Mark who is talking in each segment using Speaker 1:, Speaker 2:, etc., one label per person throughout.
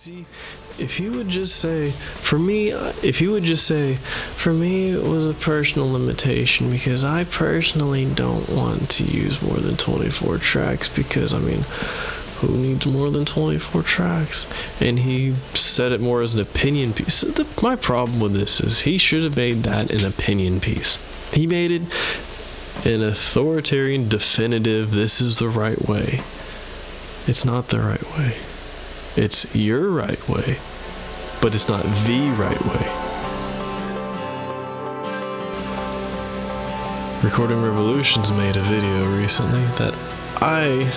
Speaker 1: See, if you would just say, for me, it was a personal limitation because I personally don't want to use more than 24 tracks because, I mean, who needs more than 24 tracks? And he said it more as an opinion piece. My problem with this is he should have made that an opinion piece. He made it an authoritarian, definitive, this is the right way. It's not the right way. It's your right way, but it's not the right way. Recording Revolutions made a video recently that I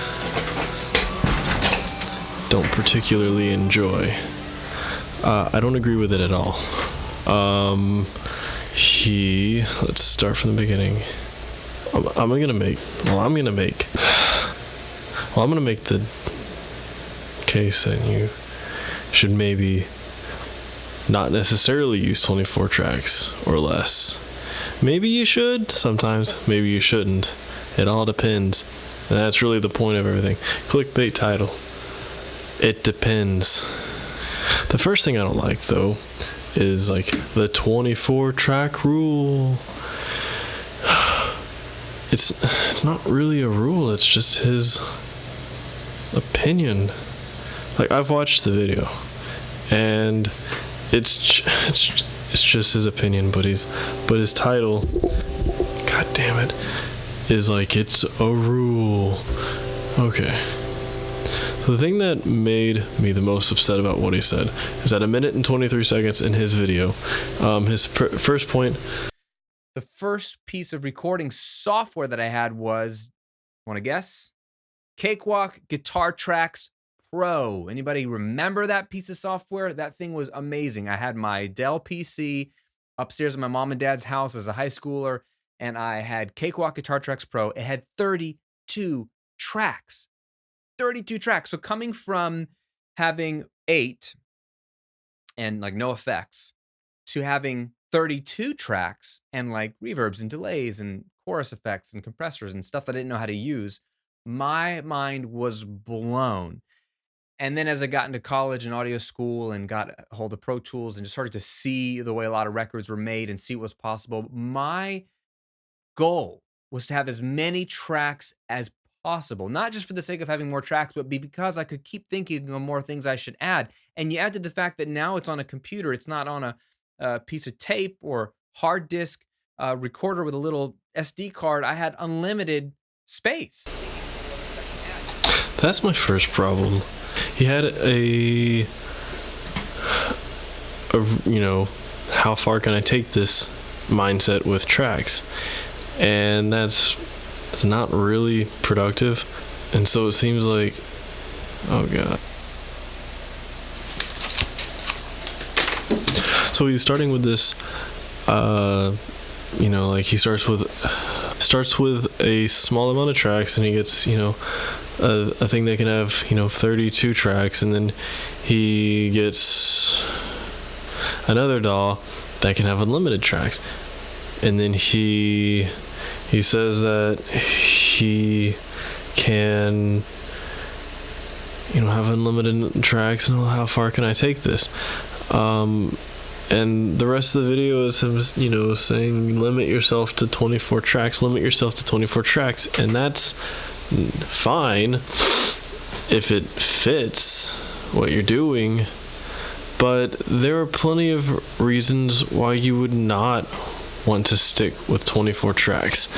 Speaker 1: don't particularly enjoy. I don't agree with it at all. Let's start from the beginning. I'm gonna make the case that you should maybe not necessarily use 24 tracks or less. Maybe you should sometimes, maybe you shouldn't. It all depends. And that's really the point of everything. Clickbait title. It depends. The first thing I don't like though is like the 24 track rule. It's not really a rule, it's just his opinion. Like, I've watched the video, and it's just his opinion, but his title, god damn it, is like, it's a rule. Okay. So the thing that made me the most upset about what he said is at 1 minute and 23 seconds in his video, his first point.
Speaker 2: The first piece of recording software that I had was, want to guess? Cakewalk Guitar Tracks Pro. Anybody remember that piece of software? That thing was amazing. I had my Dell PC upstairs at my mom and dad's house as a high schooler, and I had Cakewalk Guitar Tracks Pro. It had 32 tracks. 32 tracks. So coming from having 8 and like no effects to having 32 tracks and like reverbs and delays and chorus effects and compressors and stuff that I didn't know how to use, my mind was blown. And then as I got into college and audio school and got a hold of Pro Tools and just started to see the way a lot of records were made and see what was possible, my goal was to have as many tracks as possible, not just for the sake of having more tracks, but because I could keep thinking of more things I should add. And you add to the fact that now it's on a computer, it's not on a piece of tape or hard disk recorder with a little SD card. I had unlimited space.
Speaker 1: That's my first problem. He had a how far can I take this mindset with tracks, and it's not really productive. And so it seems like, oh god. So he's starting with this, like he starts with a small amount of tracks, and he gets, a thing that can have, 32 tracks, and then he gets another DAW that can have unlimited tracks, and then he says that he can, have unlimited tracks, and how far can I take this? And the rest of the video is him, saying limit yourself to 24 tracks, and that's fine if it fits what you're doing, but there are plenty of reasons why you would not want to stick with 24 tracks.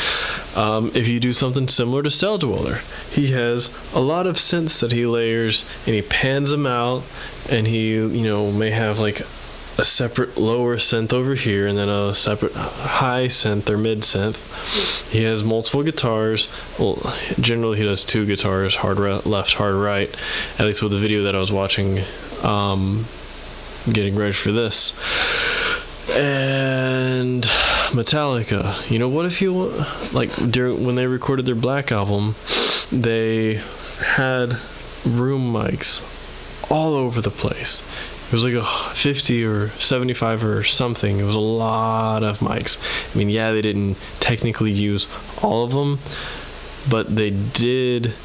Speaker 1: If you do something similar to Cell Dweller, he has a lot of synths that he layers, and he pans them out, and he may have like a separate lower synth over here, and then a separate high synth or mid synth. He has multiple guitars. Well, generally he does 2 guitars, hard left, hard right, at least with the video that I was watching, getting ready for this. And Metallica, what if you, like, when they recorded their Black album, they had room mics all over the place. It was like a 50 or 75 or something. It was a lot of mics. I mean, yeah, they didn't technically use all of them, but they did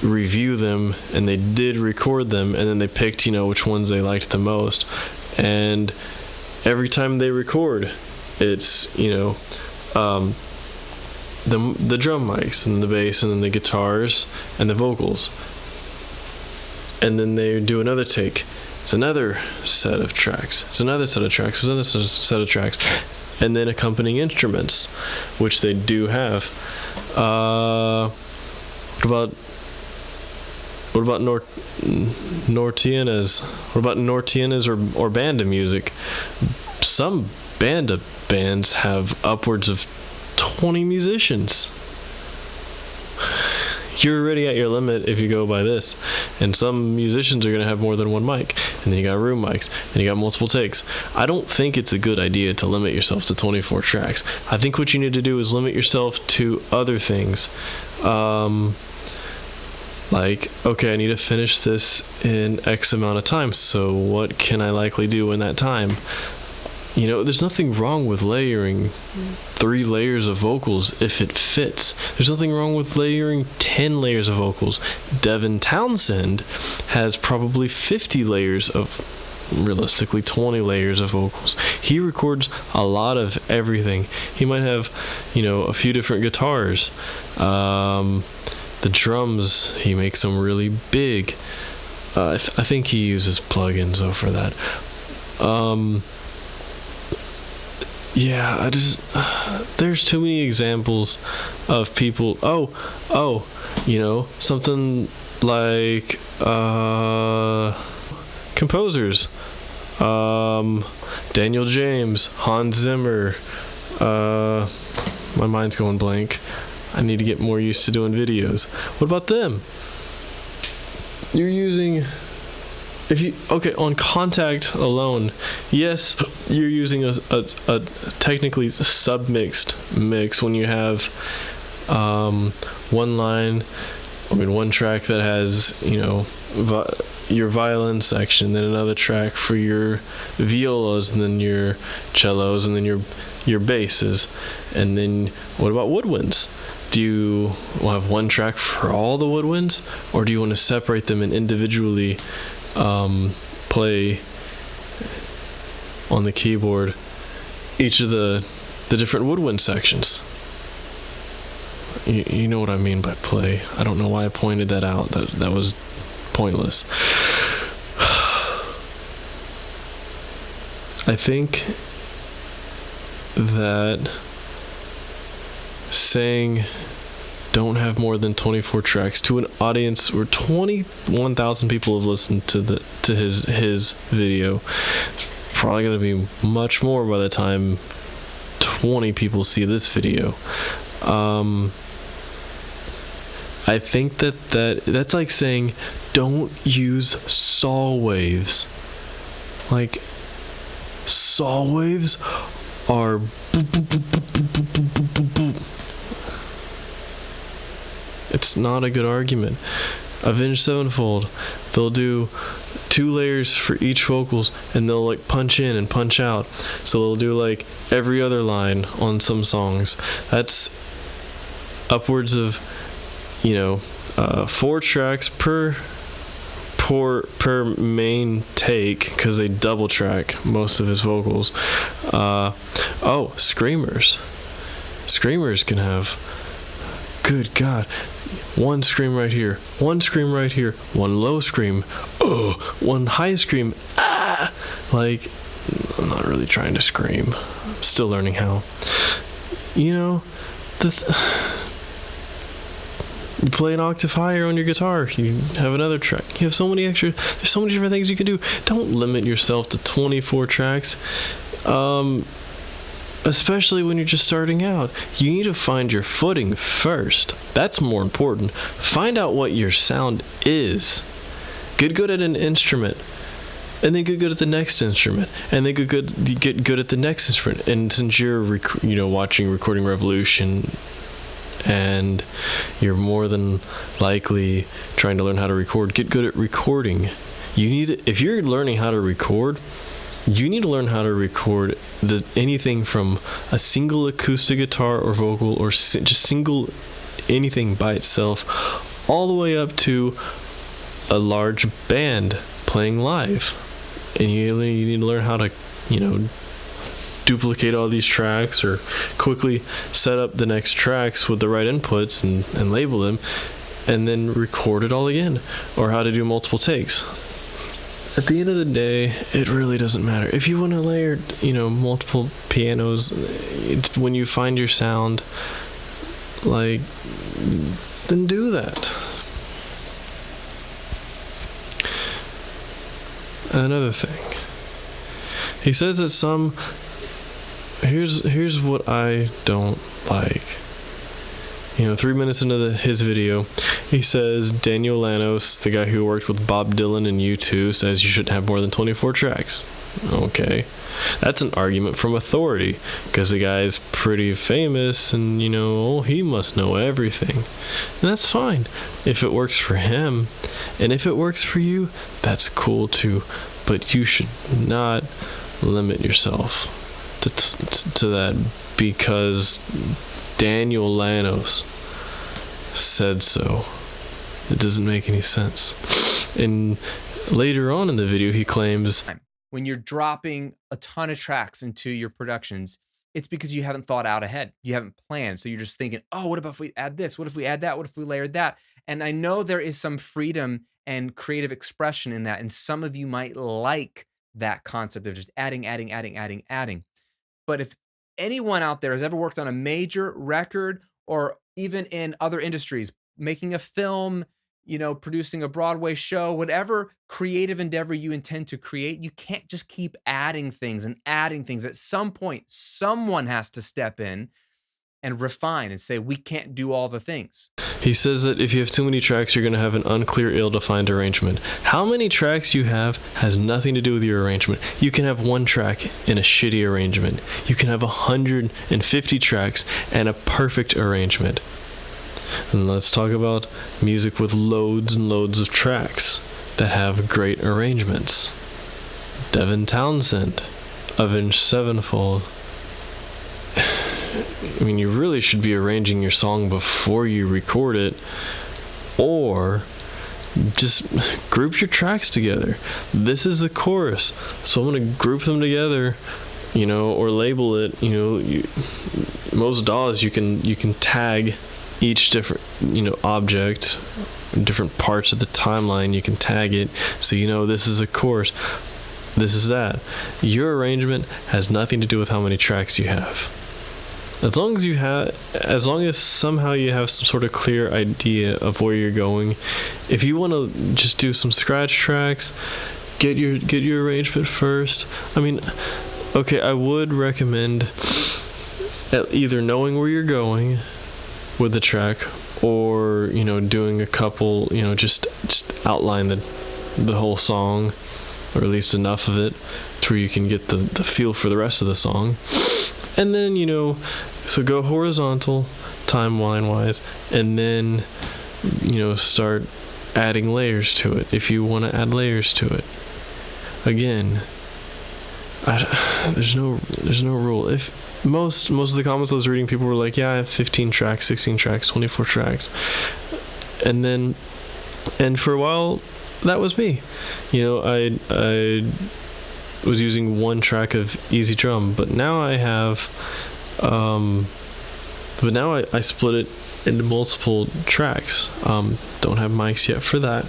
Speaker 1: review them, and they did record them, and then they picked, which ones they liked the most. And every time they record, it's, the drum mics and the bass and then the guitars and the vocals. And then they do another take. It's another set of tracks. It's another set of tracks. It's another set of tracks. And then accompanying instruments, which they do have. What about Norteñas? What about Norteñas or banda music? Some banda bands have upwards of 20 musicians. You're already at your limit if you go by this. And some musicians are going to have more than one mic. And then you got room mics. And you got multiple takes. I don't think it's a good idea to limit yourself to 24 tracks. I think what you need to do is limit yourself to other things. Like, okay, I need to finish this in X amount of time. So what can I likely do in that time? There's nothing wrong with layering 3 layers of vocals if it fits. There's nothing wrong with layering 10 layers of vocals. Devin Townsend has probably 50 layers of, realistically, 20 layers of vocals. He records a lot of everything. He might have, a few different guitars. The drums, he makes them really big. I think he uses plugins, though, for that. Yeah, there's too many examples of people. Something like composers. Daniel James, Hans Zimmer. My mind's going blank. I need to get more used to doing videos. What about them? You're using... on Kontakt alone, yes, you're using a technically submixed mix when you have one track that has, your violin section, then another track for your violas, and then your cellos, and then your basses. And then what about woodwinds? Do you want to have one track for all the woodwinds, or do you want to separate them and individually play on the keyboard each of the different woodwind sections? You know what I mean by play. I don't know why I pointed that out. That was pointless. I think that saying don't have more than 24 tracks to an audience where 21,000 people have listened to his video. It's probably going to be much more by the time 20 people see this video. I think that's like saying don't use saw waves. Like, saw waves are boop, boop, boop, boop, boop, boop, boop, boop, boop. It's not a good argument. Avenged Sevenfold, they'll do 2 layers for each vocals, and they'll like punch in and punch out. So they'll do like every other line on some songs. That's upwards of 4 tracks per main take, because they double track most of his vocals. Screamers can have, good God, 1 scream right here, 1 scream right here, 1 low scream, 1 high scream, like, I'm not really trying to scream. I'm still learning how. You play an octave higher on your guitar, you have another track. You have so many there's so many different things you can do. Don't limit yourself to 24 tracks. Especially when you're just starting out. You need to find your footing first. That's more important. Find out what your sound is. Get good at an instrument, and then get good at the next instrument, and then get good at the next instrument. And since you're watching Recording Revolution, and you're more than likely trying to learn how to record, get good at recording. If you're learning how to record, you need to learn how to record anything from a single acoustic guitar or vocal, or just single anything by itself, all the way up to a large band playing live. And you need to learn how to, duplicate all these tracks or quickly set up the next tracks with the right inputs and label them, and then record it all again, or how to do multiple takes. At the end of the day, it really doesn't matter. If you want to layer, multiple pianos, when you find your sound, then do that. Another thing, he says that here's what I don't like. 3 minutes into his video, he says Daniel Lanos, the guy who worked with Bob Dylan and U2, says you shouldn't have more than 24 tracks. Okay, that's an argument from authority, because the guy's pretty famous and, he must know everything. And that's fine if it works for him. And if it works for you, that's cool too. But you should not limit yourself to that because Daniel Lanos said so. It doesn't make any sense. And later on in the video, he claims,
Speaker 2: when you're dropping a ton of tracks into your productions, it's because you haven't thought out ahead. You haven't planned. So you're just thinking, oh, what about if we add this? What if we add that? What if we layered that? And I know there is some freedom and creative expression in that. And some of you might like that concept of just adding. But if anyone out there has ever worked on a major record, or even in other industries, making a film, producing a Broadway show, whatever creative endeavor you intend to create, you can't just keep adding things. At some point, someone has to step in and refine and say, we can't do all the things.
Speaker 1: He says that if you have too many tracks, you're going to have an unclear, ill-defined arrangement. How many tracks you have has nothing to do with your arrangement. You can have one track in a shitty arrangement. You can have 150 tracks and a perfect arrangement. And let's talk about music with loads and loads of tracks that have great arrangements. Devin Townsend, Avenged Sevenfold. I mean, you really should be arranging your song before you record it, or just group your tracks together. This is the chorus, so I'm going to group them together, or label it. Most DAWs you can tag each different object, different parts of the timeline. You can tag it so this is a chorus, this is that. Your arrangement has nothing to do with how many tracks you have. As long as somehow you have some sort of clear idea of where you're going. If you want to just do some scratch tracks, get your arrangement first. I mean, okay, I would recommend either knowing where you're going with the track, or doing a couple, just outline the whole song, or at least enough of it to where you can get the feel for the rest of the song. And then, so go horizontal, timeline-wise, and then, start adding layers to it if you want to add layers to it. Again, there's no rule. If most of the comments I was reading, people were like, yeah, I have 15 tracks, 16 tracks, 24 tracks. And for a while, that was me. I was using one track of Easy Drum, but now I have I split it into multiple tracks. Don't have mics yet for that.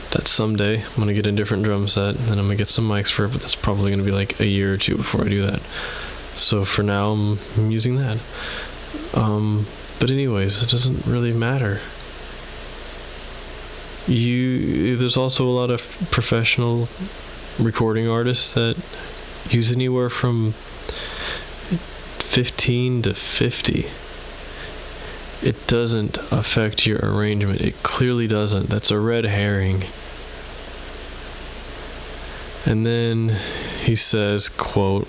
Speaker 1: That's someday. I'm gonna get a different drum set, and then I'm gonna get some mics for it, but that's probably gonna be like a year or two before I do that. So for now, I'm using that. But anyways, it doesn't really matter. There's also a lot of professional recording artists that use anywhere from 15 to 50. It doesn't affect your arrangement. It clearly doesn't. That's a red herring. And then he says, quote,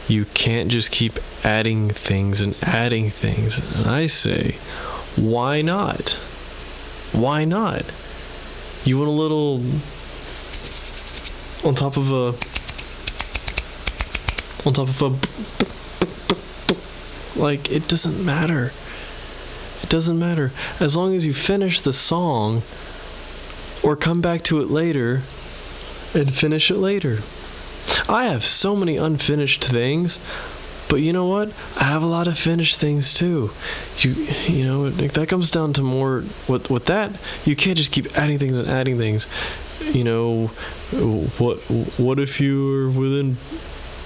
Speaker 1: you can't just keep adding things. And I say, why not? Why not? You want a little on top of a like, it doesn't matter. It doesn't matter. As long as you finish the song or come back to it later and finish it later. I have so many unfinished things, but you know what? I have a lot of finished things too. You know, that comes down to more with that. You can't just keep adding things and adding things. You know, what if you were within?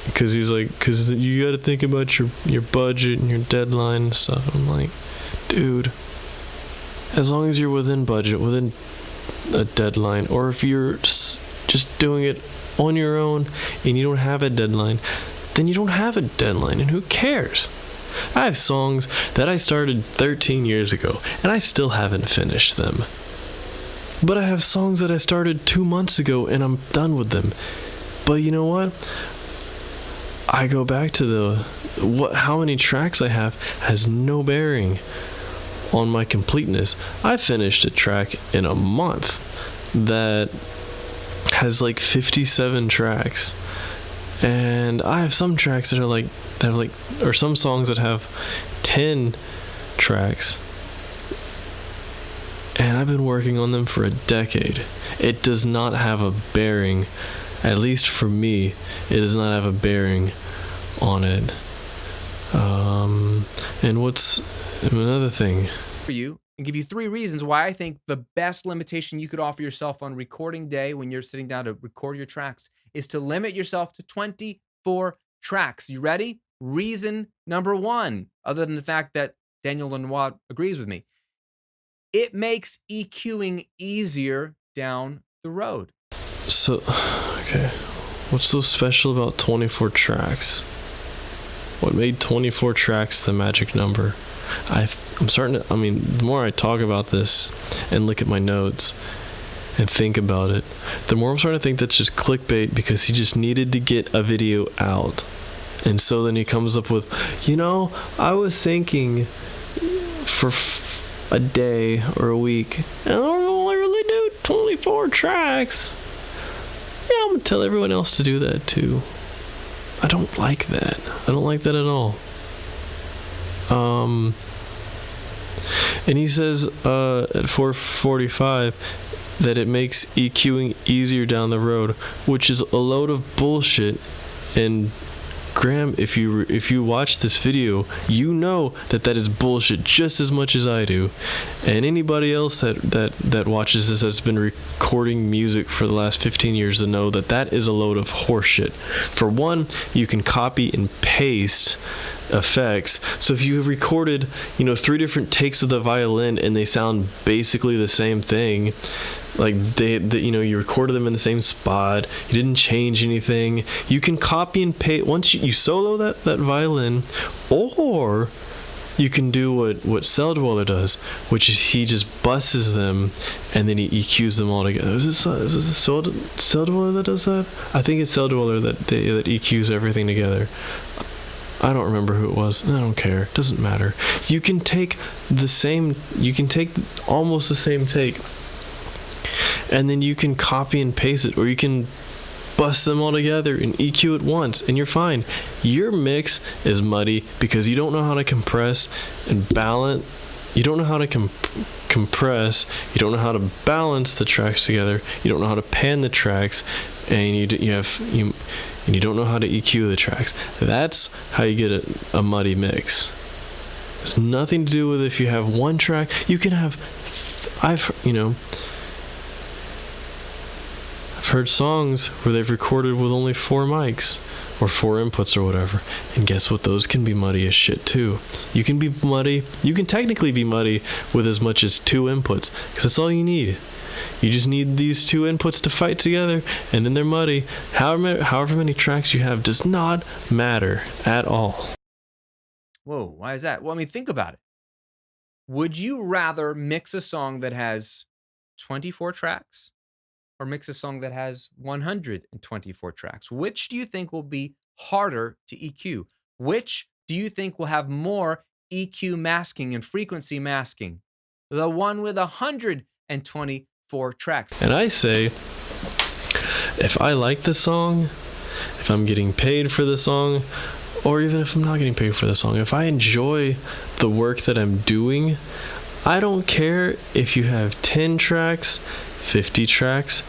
Speaker 1: Because he's like, because you got to think about your budget and your deadline and stuff. And I'm like, dude, as long as you're within budget, within a deadline, or if you're just doing it on your own and you don't have a deadline, then you don't have a deadline, and who cares? I have songs that I started 13 years ago and I still haven't finished them. But I have songs that I started 2 months ago and I'm done with them. But you know what? I go back to how many tracks I have has no bearing on my completeness. I finished a track in a month that has like 57 tracks, and I have some tracks that are like or some songs that have 10 tracks, and I've been working on them for a decade. It does not have a bearing, at least for me, it does not have a bearing on it. And what's another thing
Speaker 2: for you, and give you 3 reasons why I think the best limitation you could offer yourself on recording day when you're sitting down to record your tracks is to limit yourself to 24 tracks. You ready? Reason number 1, other than the fact that Daniel Lanois agrees with me, it makes EQing easier down the road.
Speaker 1: So, okay, what's so special about 24 tracks? What made 24 tracks the magic number? I'm starting to, the more I talk about this and look at my notes and think about it, the more I'm starting to think that's just clickbait, because he just needed to get a video out. And so then he comes up with, I was thinking for a day or a week, and I don't know, I really do 24 tracks. Yeah, I'm going to tell everyone else to do that too. I don't like that. I don't like that at all. And he says at 4:45 that it makes EQing easier down the road, which is a load of bullshit. And Graham, if you watch this video, you know that is bullshit just as much as I do. And anybody else that watches this that's been recording music for the last 15 years to know that is a load of horseshit. For one, you can copy and paste effects. So if you have recorded 3 different takes of the violin and they sound basically the same thing, like you recorded them in the same spot, you didn't change anything, you can copy and paste once you solo that violin. Or you can do what Celldweller does, which is he just busts them and then he EQs them all together. Is it Celldweller that does that? I think it's Celldweller that EQs everything together. I don't remember who it was. I don't care. It doesn't matter. You can take almost the same take, and then you can copy and paste it, or you can bust them all together and EQ it once, and you're fine. Your mix is muddy because you don't know how to compress and balance. You don't know how to compress. You don't know how to balance the tracks together. You don't know how to pan the tracks, and you don't know how to EQ the tracks. That's how you get a muddy mix. It's nothing to do with if you have one track. You can have, I've heard songs where they've recorded with only 4 mics or 4 inputs or whatever. And guess what? Those can be muddy as shit too. You can technically be muddy with as much as 2 inputs, because that's all you need. You just need these 2 inputs to fight together, and then they're muddy. However many tracks you have does not matter at all.
Speaker 2: Whoa, why is that? Well, think about it. Would you rather mix a song that has 24 tracks or mix a song that has 124 tracks? Which do you think will be harder to EQ? Which do you think will have more EQ masking and frequency masking? The one with 124 tracks.
Speaker 1: And I say, if I like the song, if I'm getting paid for the song, or even if I'm not getting paid for the song, if I enjoy the work that I'm doing, I don't care if you have 10 tracks, 50 tracks,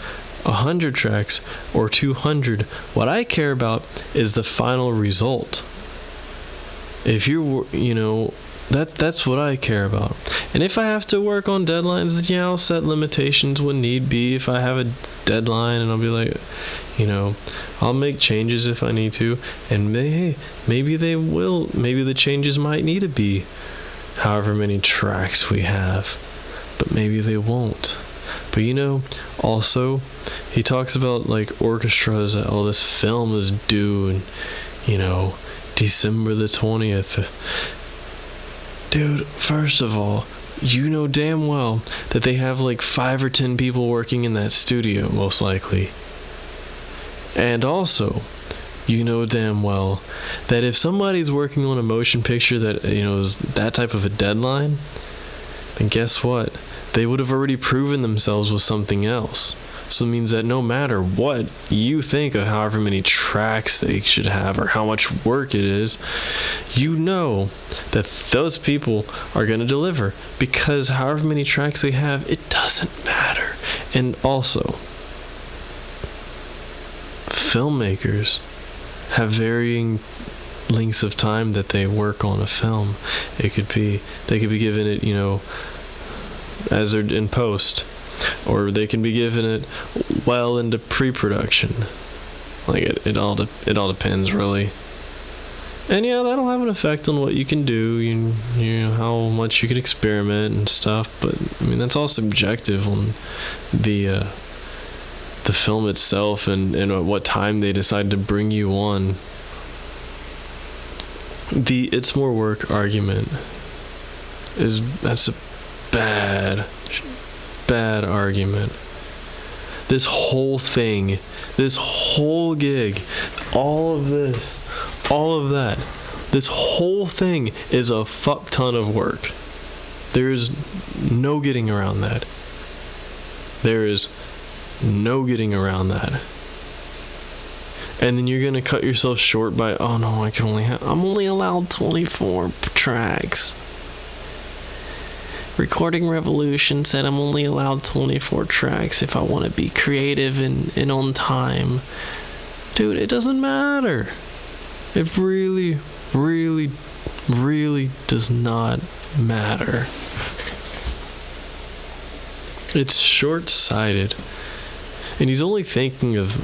Speaker 1: 100 tracks, or 200. What I care about is the final result. If that's what I care about. And if I have to work on deadlines, then yeah, I'll set limitations when need be. If I have a deadline, and I'll be like, I'll make changes if I need to. And maybe they will. Maybe the changes might need to be however many tracks we have, but maybe they won't. But also, he talks about like orchestras. This film is due in, December the 20th. Dude, first of all, you know damn well that they have like 5 or 10 people working in that studio, most likely. And also, you know damn well that if somebody's working on a motion picture that, is that type of a deadline, then guess what? They would have already proven themselves with something else. So it means that no matter what you think of however many tracks they should have or how much work it is, you know that those people are going to deliver, because however many tracks they have, it doesn't matter. And also, filmmakers have varying lengths of time that they work on a film. They could be given it, as they're in post, or they can be given it well into pre-production. Like it all depends, really. And yeah, that'll have an effect on what you can do, you know, how much you can experiment and stuff. But I mean, that's all subjective on the film itself and at what time they decide to bring you on. The "it's more work" argument that's a bad argument. This whole thing, this whole gig, all of that, this whole thing is a fuck ton of work. There's no getting around that. There is no getting around that. And then you're gonna cut yourself short by, oh no, I'm only allowed 24 tracks. Recording Revolution said I'm only allowed 24 tracks if I want to be creative and on time. Dude, it doesn't matter. It really, really, really does not matter. It's short-sighted. And he's only thinking of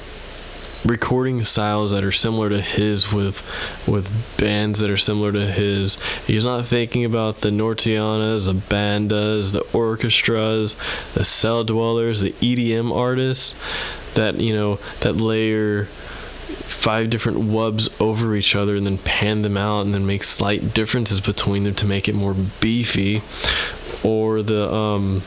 Speaker 1: recording styles that are similar to his with bands that are similar to his. He's not thinking about the Nortianas, the bandas, the orchestras, the cell dwellers, the EDM artists that layer 5 different wubs over each other and then pan them out and then make slight differences between them to make it more beefy, or the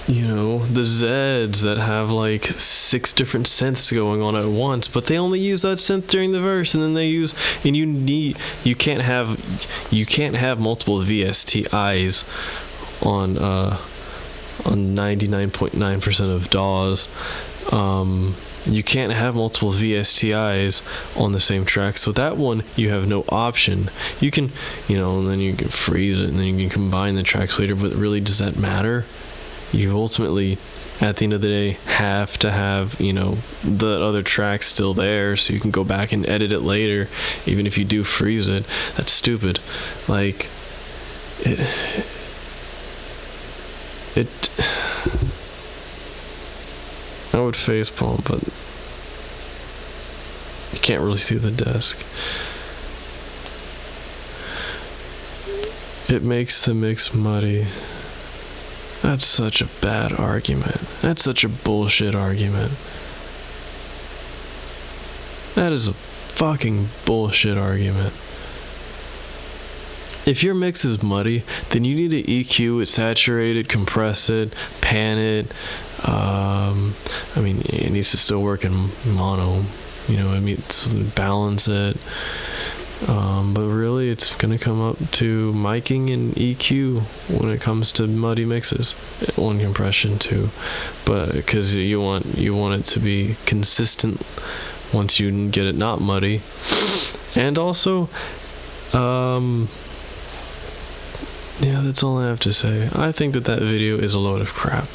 Speaker 1: the Zeds that have like 6 different synths going on at once, but they only use that synth during the verse, and then you can't have multiple VSTIs on 99.9% of DAWs. You can't have multiple VSTIs on the same track, so that one you have no option. You can, and then you can freeze it, and then you can combine the tracks later, but really, does that matter? You ultimately, at the end of the day, have to have, the other track still there so you can go back and edit it later, even if you do freeze it. That's stupid. Like, I would facepalm, but you can't really see the desk. It makes the mix muddy. That's such a bad argument. That's such a bullshit argument. That is a fucking bullshit argument. If your mix is muddy, then you need to EQ it, saturate it, compress it, pan it. It needs to still work in mono. Balance it. But really, it's going to come up to miking and EQ when it comes to muddy mixes on compression too. But because you want it to be consistent once you get it not muddy, Yeah, that's all I have to say. I think that video is a load of crap.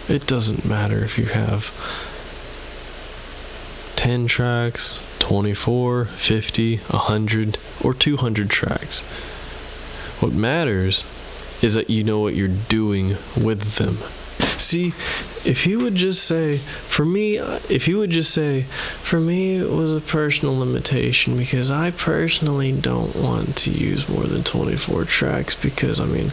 Speaker 1: It doesn't matter if you have 10 tracks, 24, 50, 100, or 200 tracks. What matters is that you know what you're doing with them. See, if he would just say, for me, it was a personal limitation because I personally don't want to use more than 24 tracks because, I mean,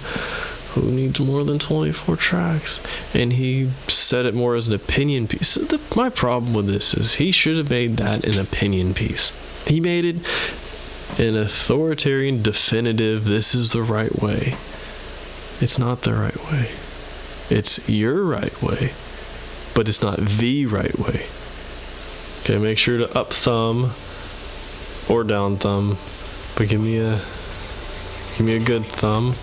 Speaker 1: who needs more than 24 tracks? And he said it more as an opinion piece. So my problem with this is he should have made that an opinion piece. He made it an authoritarian, definitive, this is the right way. It's not the right way. It's your right way, but it's not the right way. Okay, make sure to up thumb or down thumb, but give me a good thumb.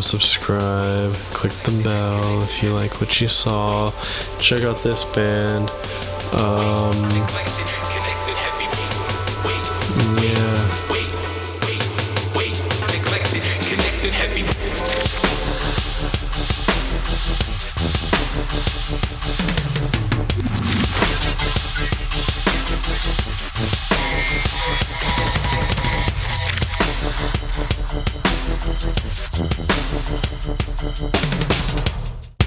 Speaker 1: Subscribe, click the bell if you like what you saw. Check out this band. Yeah.